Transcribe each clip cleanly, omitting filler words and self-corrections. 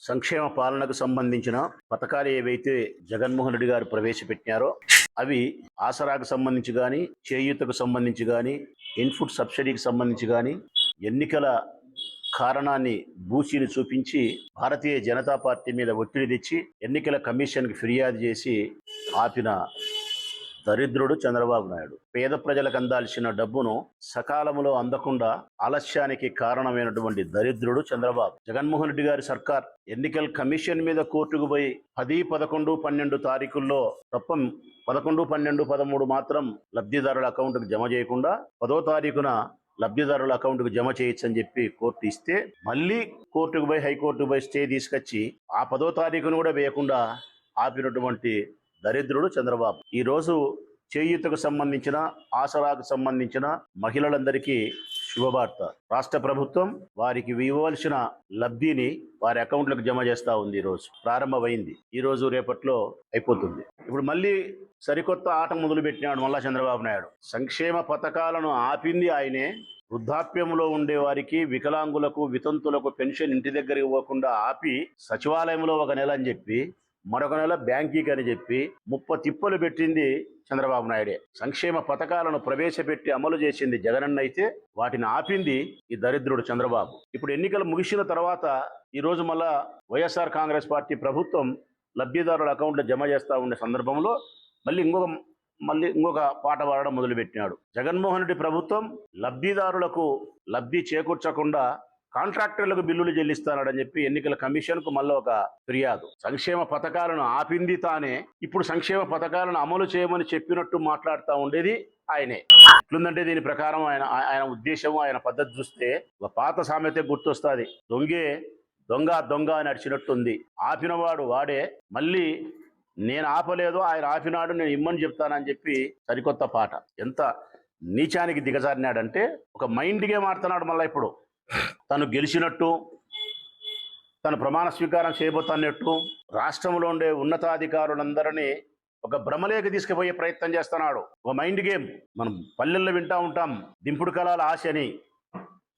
సంక్షేమ పాలనకు సంబంధించిన పథకాలు ఏవైతే జగన్మోహన్ రెడ్డి గారు ప్రవేశపెట్టినారో అవి ఆసరాకు సంబంధించి కానీ, చేయూతకు సంబంధించి కానీ, ఇన్పుట్ సబ్సిడీకి సంబంధించి కానీ ఎన్నికల కారణాన్ని బూచీని చూపించి భారతీయ జనతా పార్టీ మీద ఒత్తిడి తెచ్చి ఎన్నికల కమిషన్కి ఫిర్యాదు చేసి ఆపిన దరిద్రుడు చంద్రబాబు నాయుడు. పేద ప్రజలకు అందాల్సిన డబ్బును సకాలంలో అందకుండా ఆలస్యానికి కారణమైనటువంటి దరిద్రుడు చంద్రబాబు. జగన్మోహన్ రెడ్డి గారి సర్కార్ ఎన్నికల కమిషన్ మీద కోర్టుకు పోయి 10, 11, 12 తారీఖుల్లో తప్ప 11, 12, 13 మాత్రం లబ్ధిదారుల అకౌంట్కు జమ చేయకుండా 10వ తారీఖున లబ్ధిదారుల అకౌంట్కు జమ చేయొచ్చని చెప్పి కోర్టు ఇస్తే మళ్ళీ కోర్టుకు పోయి హైకోర్టుకు పోయి స్టే తీసుకొచ్చి ఆ 10వ తారీఖును కూడా వేయకుండా ఆపినటువంటి దరిద్రుడు చంద్రబాబు. ఈరోజు చేయూతకు సంబంధించిన, ఆసరాకు సంబంధించిన మహిళలందరికీ శుభవార్త. రాష్ట్ర ప్రభుత్వం వారికి ఇవ్వవలసిన లబ్ధిని వారి అకౌంట్లకు జమ చేస్తూ ఉంది. ఈరోజు ప్రారంభమైంది. ఈరోజు రేపట్లో అయిపోతుంది. ఇప్పుడు మళ్ళీ సరికొత్త ఆట మొదలుపెట్టినాడు మళ్ళా చంద్రబాబు నాయుడు. సంక్షేమ పథకాలను ఆపింది ఆయనే. వృద్ధాప్యంలో ఉండే వారికి, వికలాంగులకు, వితంతులకు పెన్షన్ ఇంటి దగ్గరికి ఇవ్వకుండా ఆపి సచివాలయంలో 1 నెల అని చెప్పి, మరొక నెల బ్యాంకీకి అని చెప్పి 30 తిప్పలు పెట్టింది చంద్రబాబు నాయుడే. సంక్షేమ పథకాలను ప్రవేశపెట్టి అమలు చేసింది జగనన్న అయితే వాటిని ఆపింది ఈ దరిద్రుడు చంద్రబాబు. ఇప్పుడు ఎన్నికలు ముగిసిన తర్వాత ఈరోజు మళ్ళా వైఎస్ఆర్ కాంగ్రెస్ పార్టీ ప్రభుత్వం లబ్ధిదారుల అకౌంట్లో జమ చేస్తూ ఉండే సందర్భంలో మళ్ళీ ఇంకొక పాట పాడడం మొదలుపెట్టినాడు. జగన్మోహన్ రెడ్డి ప్రభుత్వం లబ్ధిదారులకు లబ్ధి చేకూర్చకుండా కాంట్రాక్టర్లకు బిల్లులు చెల్లిస్తానని చెప్పి ఎన్నికల కమిషన్కు మళ్ళీ ఒక ఫిర్యాదు. సంక్షేమ పథకాలను ఆపింది తానే, ఇప్పుడు సంక్షేమ పథకాలను అమలు చేయమని చెప్పినట్టు మాట్లాడుతూ ఉండేది ఆయనే. ఎట్లుందంటే దీని ప్రకారం ఆయన ఉద్దేశం, ఆయన పద్ధతి చూస్తే ఒక పాత సామెత గుర్తొస్తుంది. దొంగ అని నడిచినట్టుంది. ఆపినవాడు వాడే, మళ్ళీ నేను ఆపలేదు ఆయన ఆపినాడు నేను ఇమ్మని చెప్తానని చెప్పి సరికొత్త పాట. ఎంత నీచానికి దిగజారినాడంటే ఒక మైండ్ గేమ్ ఆడుతున్నాడు. మళ్ళీ ఇప్పుడు తను గెలిచినట్టు, తను ప్రమాణ స్వీకారం చేయబోతున్నట్టు రాష్ట్రంలో ఉండే ఉన్నతాధికారులందరినీ ఒక భ్రమలేకి తీసుకుపోయే ప్రయత్నం చేస్తున్నాడు. ఒక మైండ్ గేమ్. మనం పల్లెల్లో వింటూ ఉంటాం దింపుడు కళాల ఆశ అని.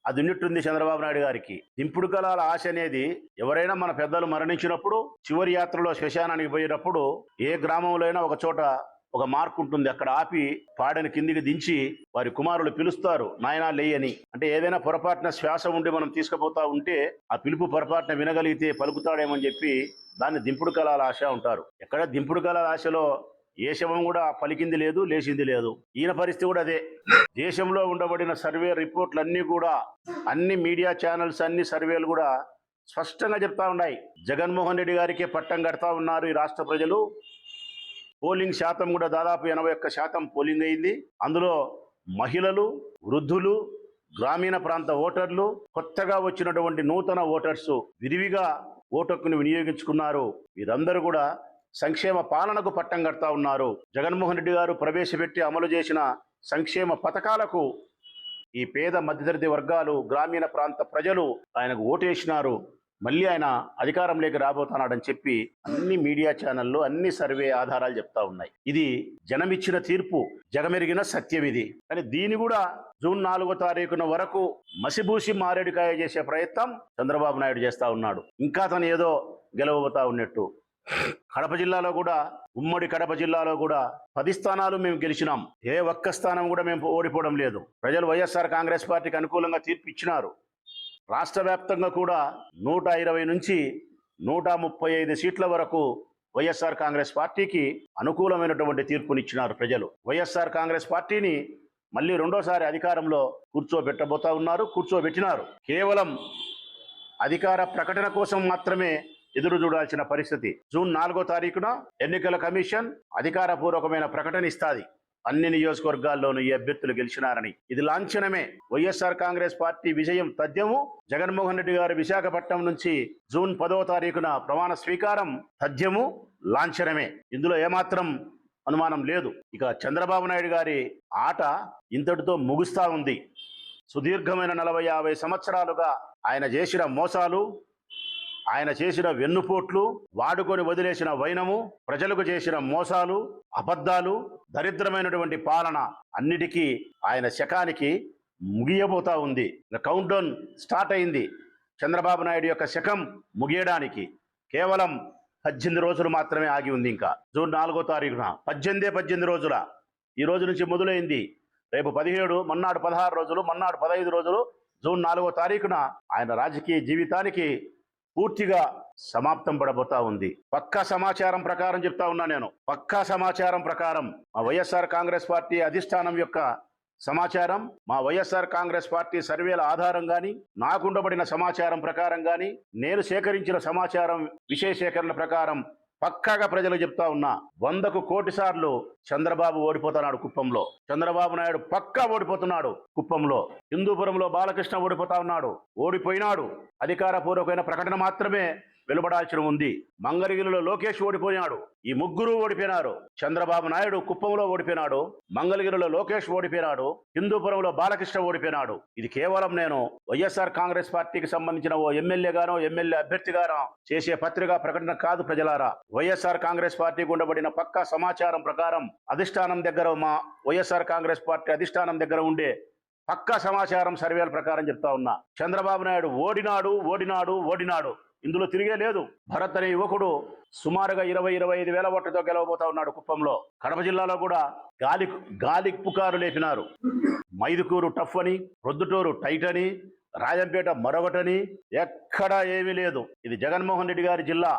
అది ఉన్నట్టుంది చంద్రబాబు నాయుడు గారికి. దింపుడు కళాల ఆశ అనేది ఎవరైనా మన పెద్దలు మరణించినప్పుడు చివరి యాత్రలో శ్మశానానికి పోయినప్పుడు ఏ గ్రామంలో అయినా ఒక చోట ఒక మార్క్ ఉంటుంది. అక్కడ ఆపి పాడని కిందికి దించి వారి కుమారులు పిలుస్తారు, నాయనా లేయని. అంటే ఏదైనా పొరపాటున శ్వాస ఉండి మనం తీసుకుపోతా ఉంటే ఆ పిలుపు పొరపాటున వినగలిగితే పలుకుతాడేమని చెప్పి దాన్ని దింపుడు కళాల ఆశ ఉంటారు. ఎక్కడ దింపుడు కళాల ఆశలో ఏ శవం కూడా పలికింది లేదు, లేచింది లేదు. ఈయన పరిస్థితి కూడా అదే. దేశంలో ఉండబడిన సర్వే రిపోర్ట్లన్నీ కూడా, అన్ని మీడియా ఛానల్స్, అన్ని సర్వేలు కూడా స్పష్టంగా చెప్తా ఉన్నాయి. జగన్మోహన్ రెడ్డి గారికే పట్టం కడతా ఉన్నారు ఈ రాష్ట్ర ప్రజలు. పోలింగ్ శాతం కూడా దాదాపు 81% పోలింగ్ అయింది. అందులో మహిళలు, వృద్ధులు, గ్రామీణ ప్రాంత ఓటర్లు, కొత్తగా వచ్చినటువంటి నూతన ఓటర్స్ విరివిగా ఓటు హక్కును వినియోగించుకున్నారు. వీరందరూ కూడా సంక్షేమ పాలనకు పట్టం కడతా ఉన్నారు. జగన్మోహన్ రెడ్డి గారు ప్రవేశపెట్టి అమలు చేసిన సంక్షేమ పథకాలకు ఈ పేద మధ్యతరగతి వర్గాలు, గ్రామీణ ప్రాంత ప్రజలు ఆయనకు ఓటేసినారు. మళ్ళీ ఆయన అధికారంలోకి రాబోతున్నాడని చెప్పి అన్ని మీడియా ఛానళ్ళు, అన్ని సర్వే ఆధారాలు చెప్తా ఉన్నాయి. ఇది జనమిచ్చిన తీర్పు, జగమెరిగిన సత్యం ఇది. కానీ దీన్ని కూడా జూన్ 4వ తారీఖున వరకు మసిబూసి మారేడుకాయ చేసే ప్రయత్నం చంద్రబాబు నాయుడు చేస్తా ఉన్నాడు. ఇంకా తను ఏదో గెలవబోతా ఉన్నట్టు. కడప జిల్లాలో కూడా, ఉమ్మడి కడప జిల్లాలో కూడా 10 స్థానాలు మేము గెలిచినాం. ఏ ఒక్క స్థానం కూడా మేము ఓడిపోవడం లేదు. ప్రజలు వైఎస్ఆర్ కాంగ్రెస్ పార్టీకి అనుకూలంగా తీర్పు ఇచ్చినారు. రాష్ట్ర వ్యాప్తంగా కూడా 120 నుంచి 135 సీట్ల వరకు వైఎస్ఆర్ కాంగ్రెస్ పార్టీకి అనుకూలమైనటువంటి తీర్పునిచ్చినారు ప్రజలు. వైఎస్ఆర్ కాంగ్రెస్ పార్టీని మళ్ళీ రెండోసారి అధికారంలో కూర్చోబెట్టబోతా ఉన్నారు, కూర్చోబెట్టినారు. కేవలం అధికార ప్రకటన కోసం మాత్రమే ఎదురు చూడాల్సిన పరిస్థితి. జూన్ 4వ తారీఖున ఎన్నికల కమిషన్ అధికారపూర్వకమైన ప్రకటన ఇస్తాది. అన్ని నియోజకవర్గాల్లోనూ ఈ అభ్యర్థులు గెలిచినారని. ఇది లాంఛనమే. వైఎస్ఆర్ కాంగ్రెస్ పార్టీ విజయం తథ్యము. జగన్మోహన్ రెడ్డి గారు విశాఖపట్నం నుంచి జూన్ 10వ తారీఖున ప్రమాణ స్వీకారం తథ్యము, లాంఛనమే. ఇందులో ఏమాత్రం అనుమానం లేదు. ఇక చంద్రబాబు నాయుడు గారి ఆట ఇంతటితో ముగుస్తా ఉంది. సుదీర్ఘమైన 40-50 సంవత్సరాలుగా ఆయన చేసిన మోసాలు, ఆయన చేసిన వెన్నుపోట్లు, వాడుకొని వదిలేసిన వైనము, ప్రజలకు చేసిన మోసాలు, అబద్ధాలు, దరిద్రమైనటువంటి పాలన అన్నిటికీ ఆయన శకానికి ముగియబోతా ఉంది. కౌంట్ డౌన్ స్టార్ట్ అయింది. చంద్రబాబు నాయుడు యొక్క శకం ముగియడానికి కేవలం 18 రోజులు మాత్రమే ఆగి ఉంది. ఇంకా జూన్ 4వ తారీఖున 18 రోజుల ఈ రోజు నుంచి మొదలైంది. రేపు 17, మన్నాడు 16 రోజులు, మన్నాడు 15 రోజులు, జూన్ 4వ తారీఖున ఆయన రాజకీయ జీవితానికి పూర్తిగా సమాప్తం పడబోతా ఉంది. పక్కా సమాచారం ప్రకారం చెప్తా ఉన్నా నేను. పక్కా సమాచారం ప్రకారం మా వైఎస్ఆర్ కాంగ్రెస్ పార్టీ అధిష్టానం యొక్క సమాచారం, మా వైఎస్ఆర్ కాంగ్రెస్ పార్టీ సర్వేల ఆధారం గాని, నాకుండబడిన సమాచారం ప్రకారం గాని, నేను సేకరించిన సమాచారం విషయ సేకరణ ప్రకారం పక్కాగా ప్రజలు చెప్తా ఉన్నా, 100కు కోటి సార్లు చంద్రబాబు ఓడిపోతున్నాడు కుప్పంలో. చంద్రబాబు నాయుడు పక్కా ఓడిపోతున్నాడు కుప్పంలో. హిందూపురంలో బాలకృష్ణ ఓడిపోతా ఉన్నాడు, ఓడిపోయినాడు. అధికారపూర్వకమైన ప్రకటన మాత్రమే వెలువడాల్సి ఉంది. మంగళగిరిలో లోకేష్ ఓడిపోయినాడు. ఈ ముగ్గురు ఓడిపోయినారు. చంద్రబాబు నాయుడు కుప్పంలో ఓడిపోయినాడు, మంగళగిరిలో లోకేష్ ఓడిపోయినాడు, హిందూపురంలో బాలకృష్ణ ఓడిపోయినాడు. ఇది కేవలం నేను వైఎస్ఆర్ కాంగ్రెస్ పార్టీకి సంబంధించిన ఓ ఎమ్మెల్యేగానో ఎమ్మెల్యే అభ్యర్థిగానో చేసే పత్రికా ప్రకటన కాదు ప్రజలారా. వైఎస్ఆర్ కాంగ్రెస్ పార్టీకి ఉండబడిన పక్కా సమాచారం ప్రకారం అధిష్టానం దగ్గర, మా వైఎస్ఆర్ కాంగ్రెస్ పార్టీ అధిష్టానం దగ్గర ఉండే పక్కా సమాచారం సర్వేల ప్రకారం చెప్తా ఉన్నా. చంద్రబాబు నాయుడు ఓడినాడు. ఇందులో తిరిగే లేదు. భరత్ అనే యువకుడు సుమారుగా 20-25 వేల ఓట్లతో గెలవబోతా ఉన్నాడు కుప్పంలో. కడప జిల్లాలో కూడా గాలి పుకారు లేపినారు. మైదుకూరు టఫ్ అని, ప్రొద్దుటూరు టైట్ అని, రాజంపేట మరొకటని, ఎక్కడా ఏమీ లేదు. ఇది జగన్మోహన్ రెడ్డి గారి జిల్లా,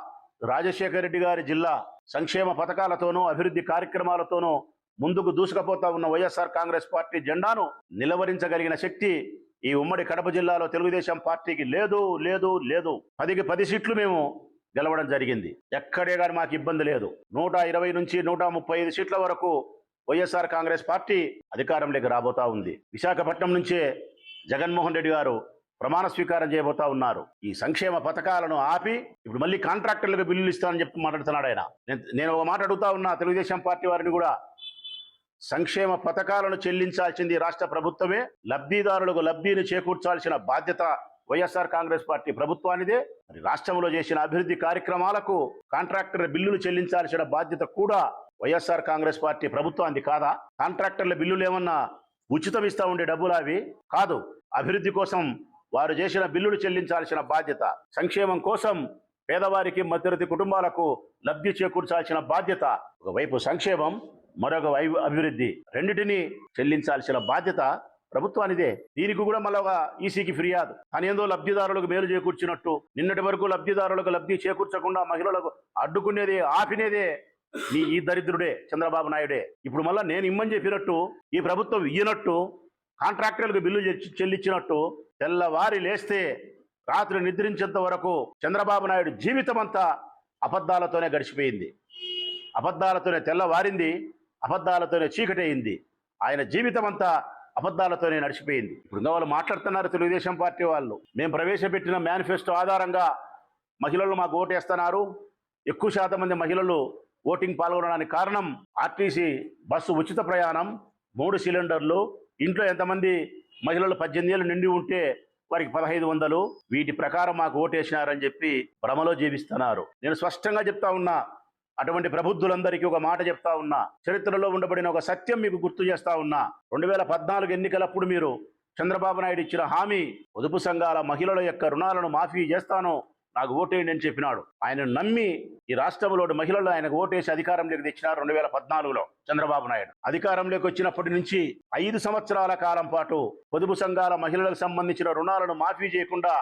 రాజశేఖర రెడ్డి గారి జిల్లా. సంక్షేమ పథకాలతోనూ అభివృద్ధి కార్యక్రమాలతోనూ ముందుకు దూసుకుపోతా ఉన్న వైఎస్ఆర్ కాంగ్రెస్ పార్టీ జెండాను నిలవరించగలిగిన శక్తి ఈ ఉమ్మడి కడప జిల్లాలో తెలుగుదేశం పార్టీకి లేదు. 10కి 10 సీట్లు మేము గెలవడం జరిగింది. ఎక్కడే కానీ మాకు ఇబ్బంది లేదు. 120 నుంచి 135 సీట్ల వరకు వైఎస్ఆర్ కాంగ్రెస్ పార్టీ అధికారంలోకి రాబోతా ఉంది. విశాఖపట్నం నుంచే జగన్మోహన్ రెడ్డి గారు ప్రమాణ స్వీకారం చేయబోతా ఉన్నారు. ఈ సంక్షేమ పథకాలను ఆపి ఇప్పుడు మళ్ళీ కాంట్రాక్టర్లకు బిల్లులు ఇస్తానని చెప్పి మాట్లాడుతున్నాడు ఆయన. నేను ఒక మాట అడుగుతా ఉన్నా తెలుగుదేశం పార్టీ వారిని కూడా. సంక్షేమ పథకాలను చెల్లించాల్సింది రాష్ట్ర ప్రభుత్వమే. లబ్ధిదారులకు లబ్ధిని చేకూర్చాల్సిన బాధ్యత వైఎస్ఆర్ కాంగ్రెస్ పార్టీ ప్రభుత్వానిదే. మరి రాష్ట్రంలో చేసిన అభివృద్ధి కార్యక్రమాలకు కాంట్రాక్టర్ బిల్లులు చెల్లించాల్సిన బాధ్యత కూడా వైఎస్ఆర్ కాంగ్రెస్ పార్టీ ప్రభుత్వానికి కాదా? కాంట్రాక్టర్ల బిల్లులు ఏమన్నా ఉచితం ఇస్తా ఉండే డబ్బులు అవి కాదు. అభివృద్ధి కోసం వారు చేసిన బిల్లులు చెల్లించాల్సిన బాధ్యత, సంక్షేమం కోసం పేదవారికి మధ్యతరగతి కుటుంబాలకు లబ్ధి చేకూర్చాల్సిన బాధ్యత. ఒకవైపు సంక్షేమం, మరొక వైపు అభివృద్ధి, రెండింటినీ చెల్లించాల్సిన బాధ్యత ప్రభుత్వానిదే. దీనికి కూడా మళ్ళీ ఒక ఈసీకి ఫిర్యాదు. కానీ ఏందో లబ్ధిదారులకు మేలు చేకూర్చినట్టు, నిన్నటి వరకు లబ్ధిదారులకు లబ్ధి చేకూర్చకుండా మహిళలకు అడ్డుకునేది, ఆపినేదే ఈ దరిద్రుడే చంద్రబాబు నాయుడే. ఇప్పుడు మళ్ళీ నేను ఇమ్మని చెప్పినట్టు ఈ ప్రభుత్వం ఇయ్యనట్టు, కాంట్రాక్టర్లకు బిల్లు చెల్లించినట్టు తెల్లవారి లేస్తే రాత్రి నిద్రించేంత వరకు చంద్రబాబు నాయుడు జీవితం అంతా అబద్ధాలతోనే గడిచిపోయింది. అబద్ధాలతోనే తెల్లవారింది, అబద్ధాలతోనే చీకటయింది. ఆయన జీవితం అంతా అబద్ధాలతోనే నడిచిపోయింది. ఇప్పుడు వాళ్ళు మాట్లాడుతున్నారు తెలుగుదేశం పార్టీ వాళ్ళు. మేము ప్రవేశపెట్టిన మేనిఫెస్టో ఆధారంగా మహిళలు మాకు ఓటేస్తున్నారు, ఎక్కువ శాతం మంది మహిళలు ఓటింగ్ పాల్గొనడానికి కారణం ఆర్టీసీ బస్సు ఉచిత ప్రయాణం, 3 సిలిండర్లు, ఇంట్లో ఎంతమంది మహిళలు 18 ఏళ్ళు నిండి ఉంటే వారికి 1500, వీటి ప్రకారం మాకు ఓటేసినారని చెప్పి భ్రమలో జీవిస్తున్నారు. నేను స్పష్టంగా చెప్తా ఉన్నా, అటువంటి ప్రబుద్ధులందరికీ ఒక మాట చెప్తా ఉన్నా, చరిత్రలో ఉండబడిన ఒక సత్యం మీకు గుర్తు చేస్తా ఉన్నా. 2014 ఎన్నికలప్పుడు మీరు చంద్రబాబు నాయుడు ఇచ్చిన హామీ, పొదుపు సంఘాల మహిళల యొక్క రుణాలను మాఫీ చేస్తాను, నాకు ఓటేయండి అని చెప్పినాడు. ఆయన నమ్మి ఈ రాష్ట్రంలోని మహిళలు ఆయనకు ఓటేసి అధికారంలోకి తెచ్చినారు 2014లో చంద్రబాబు నాయుడు. అధికారంలోకి వచ్చినప్పటి నుంచి 5 సంవత్సరాల కాలం పాటు పొదుపు సంఘాల మహిళలకు సంబంధించిన రుణాలను మాఫీ చేయకుండా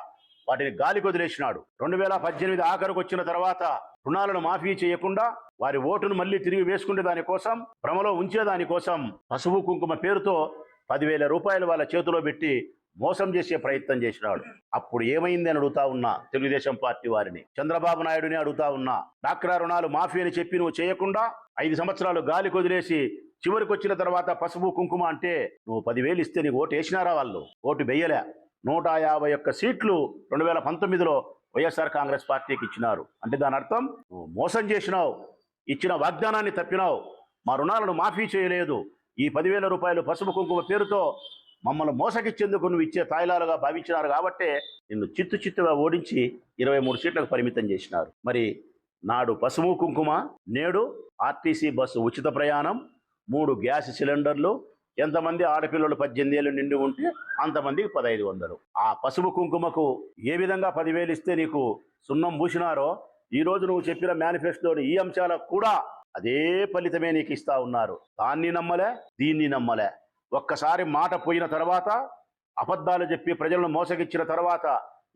వాటిని గాలికి వదిలేసినాడు. 2018 ఆఖరికి వచ్చిన తర్వాత రుణాలను మాఫీ చేయకుండా వారి ఓటును మళ్ళీ తిరిగి వేసుకునే దానికోసం, భ్రమలో ఉంచే దానికోసం పసుపు కుంకుమ పేరుతో 10,000 రూపాయలు వాళ్ళ చేతిలో పెట్టి మోసం చేసే ప్రయత్నం చేసినాడు. అప్పుడు ఏమైంది అని అడుగుతా ఉన్నా తెలుగుదేశం పార్టీ వారిని, చంద్రబాబు నాయుడుని అడుగుతా ఉన్నా. డాక్రా రుణాలు మాఫీ అని చెప్పి నువ్వు చేయకుండా 5 సంవత్సరాలు గాలికి వదిలేసి చివరికి వచ్చిన తర్వాత పసుపు కుంకుమ అంటే నువ్వు 10,000 ఇస్తే నీకు ఓటు వేసినారా? వాళ్ళు ఓటు వేయలే. 151 సీట్లు 2019లో వైఎస్ఆర్ కాంగ్రెస్ పార్టీకి ఇచ్చినారు. అంటే దాని అర్థం నువ్వు మోసం చేసినావు, ఇచ్చిన వాగ్దానాన్ని తప్పినావు, మా రుణాలను మాఫీ చేయలేదు, ఈ 10,000 రూపాయలు పసుపు కుంకుమ పేరుతో మమ్మల్ని మోసగిచ్చేందుకు నువ్వు ఇచ్చే తాయిలాలుగా భావించినారు. కాబట్టే నిన్ను చిత్తుగా ఓడించి 23 సీట్లకు పరిమితం చేసినారు. మరి నాడు పసుపు కుంకుమ, నేడు ఆర్టీసీ బస్సు ఉచిత ప్రయాణం, 3 గ్యాస్ సిలిండర్లు, ఎంతమంది ఆడపిల్లలు 18 ఏళ్ళు నిండి ఉంటే అంతమందికి 1500. ఆ పసుపు కుంకుమకు ఏ విధంగా 10,000 ఇస్తే నీకు సున్నం పూసినారో ఈ రోజు నువ్వు చెప్పిన మేనిఫెస్టోని ఈ అంశాలకు కూడా అదే ఫలితమే నీకు ఇస్తా ఉన్నారు. దాన్ని నమ్మలే, దీన్ని నమ్మలే. ఒక్కసారి మాట పోయిన తర్వాత, అబద్ధాలు చెప్పి ప్రజలను మోసగిచ్చిన తర్వాత,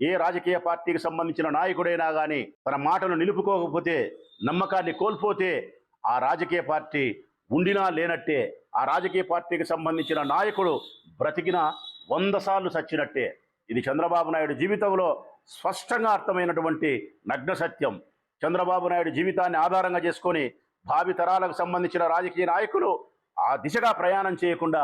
ఏ రాజకీయ పార్టీకి సంబంధించిన నాయకుడైనా కానీ తన మాటను నిలుపుకోకపోతే, నమ్మకాన్ని కోల్పోతే ఆ రాజకీయ పార్టీ ఉండినా లేనట్టే. ఆ రాజకీయ పార్టీకి సంబంధించిన నాయకుడు బ్రతికిన 100 సార్లు చచ్చినట్టే. ఇది చంద్రబాబు నాయుడు జీవితంలో స్పష్టంగా అర్థమైనటువంటి నగ్న సత్యం. చంద్రబాబు నాయుడు జీవితాన్ని ఆధారంగా చేసుకొని భావి తరాలకు సంబంధించిన రాజకీయ నాయకులు ఆ దిశగా ప్రయాణం చేయకుండా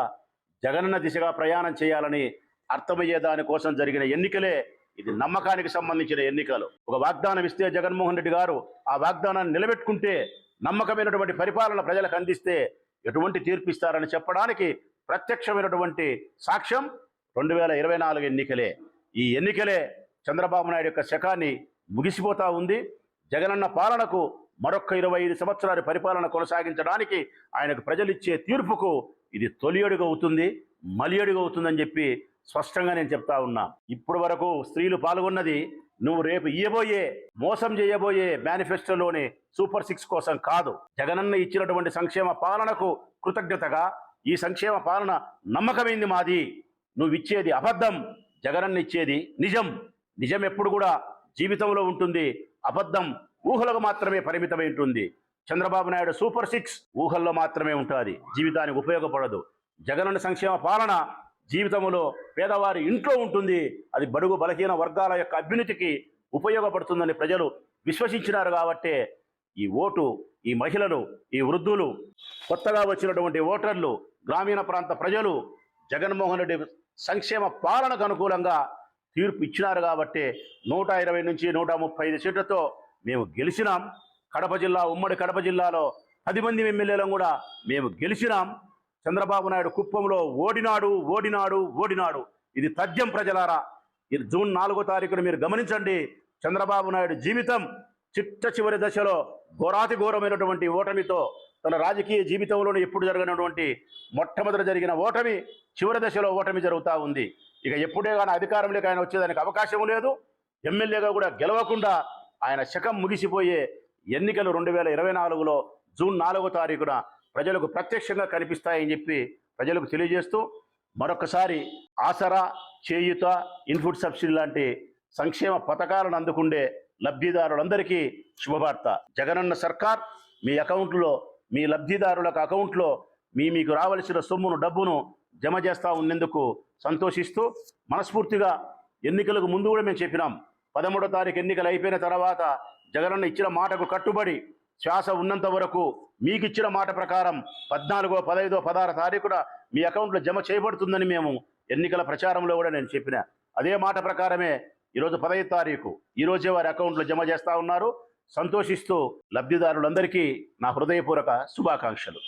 జగనన్న దిశగా ప్రయాణం చేయాలని అర్థమయ్యే దానికోసం జరిగిన ఎన్నికలే ఇది. నమ్మకానికి సంబంధించిన ఎన్నికలు. ఒక వాగ్దానం ఇస్తే జగన్మోహన్ రెడ్డి గారు ఆ వాగ్దానాన్ని నిలబెట్టుకుంటే, నమ్మకమైనటువంటి పరిపాలన ప్రజలకు అందిస్తే ఎటువంటి తీర్పు ఇస్తారని చెప్పడానికి ప్రత్యక్షమైనటువంటి సాక్ష్యం 2024 ఎన్నికలే. ఈ ఎన్నికలే చంద్రబాబు నాయుడు యొక్క శకాన్ని ముగిసిపోతా ఉంది. జగనన్న పాలనకు మరొక 25 సంవత్సరాల పరిపాలన కొనసాగించడానికి ఆయనకు ప్రజలిచ్చే తీర్పుకు ఇది తొలి అడుగు అవుతుంది, మలి అడుగు అవుతుందని చెప్పి స్పష్టంగా నేను చెప్తా ఉన్నా. ఇప్పుడు వరకు స్త్రీలు పాల్గొన్నది నువ్వు రేపు ఇయ్యబోయే, మోసం చేయబోయే మేనిఫెస్టోలోని సూపర్ 6 కోసం కాదు. జగనన్న ఇచ్చినటువంటి సంక్షేమ పాలనకు కృతజ్ఞతగా ఈ సంక్షేమ పాలన నమ్మకమైంది మాది. నువ్వు ఇచ్చేది అబద్ధం, జగనన్న ఇచ్చేది నిజం. నిజం ఎప్పుడు కూడా జీవితంలో ఉంటుంది, అబద్ధం ఊహలకు మాత్రమే పరిమితమై ఉంటుంది. చంద్రబాబు నాయుడు సూపర్ 6 ఊహల్లో మాత్రమే ఉంటుంది, జీవితానికి ఉపయోగపడదు. జగనన్న సంక్షేమ పాలన జీవితంలో పేదవారి ఇంట్లో ఉంటుంది, అది బడుగు బలహీన వర్గాల యొక్క అభ్యున్నతికి ఉపయోగపడుతుందని ప్రజలు విశ్వసించినారు. కాబట్టే ఈ ఓటు, ఈ మహిళలు, ఈ వృద్ధులు, కొత్తగా వచ్చినటువంటి ఓటర్లు, గ్రామీణ ప్రాంత ప్రజలు జగన్మోహన్ రెడ్డి సంక్షేమ పాలనకు అనుకూలంగా తీర్పు ఇచ్చినారు. కాబట్టి 120 నుంచి 135 సీట్లతో మేము గెలిచినాం. కడప జిల్లా, ఉమ్మడి కడప జిల్లాలో 10 మంది ఎమ్మెల్యేలను కూడా మేము గెలిచినాం. చంద్రబాబు నాయుడు కుప్పంలో ఓడినాడు. ఇది తథ్యం ప్రజలారా. ఇది జూన్ 4వ తారీఖున మీరు గమనించండి. చంద్రబాబు నాయుడు జీవితం చిట్ట చివరి దశలో ఘోరాతి ఘోరమైనటువంటి ఓటమితో, తన రాజకీయ జీవితంలోనే ఎప్పుడు జరిగినటువంటి మొట్టమొదటి జరిగిన ఓటమి, చివరి దశలో ఓటమి జరుగుతూ ఉంది. ఇక ఎప్పుడే కానీ అధికారంలోకి ఆయన వచ్చేదానికి అవకాశం లేదు. ఎమ్మెల్యేగా కూడా గెలవకుండా ఆయన శకం ముగిసిపోయే ఎన్నికలు 2024లో జూన్ 4వ తారీఖున ప్రజలకు ప్రత్యక్షంగా కనిపిస్తాయని చెప్పి ప్రజలకు తెలియజేస్తూ, మరొకసారి ఆసరా, చేయూత, ఇన్పుట్ సబ్సిడీ లాంటి సంక్షేమ పథకాలను అందుకుండే లబ్ధిదారులందరికీ శుభవార్త. జగనన్న సర్కార్ మీ అకౌంట్లో, మీ లబ్ధిదారులకు అకౌంట్లో మీకు రావలసిన సొమ్మును, డబ్బును జమ చేస్తూ ఉన్నందుకు సంతోషిస్తూ, మనస్ఫూర్తిగా ఎన్నికలకు ముందు కూడా మేము చెప్పినాం, 13వ తారీఖు ఎన్నికలు అయిపోయిన తర్వాత జగనన్న ఇచ్చిన మాటకు కట్టుబడి శ్వాస ఉన్నంత వరకు మీకు ఇచ్చిన మాట ప్రకారం 14, 15, 16 తారీఖున మీ అకౌంట్లో జమ చేయబడుతుందని మేము ఎన్నికల ప్రచారంలో కూడా నేను చెప్పిన. అదే మాట ప్రకారమే ఈరోజు 15 తారీఖు ఈరోజే వారి అకౌంట్లో జమ చేస్తూ ఉన్నారు. సంతోషిస్తూ లబ్ధిదారులందరికీ నా హృదయపూర్వక శుభాకాంక్షలు.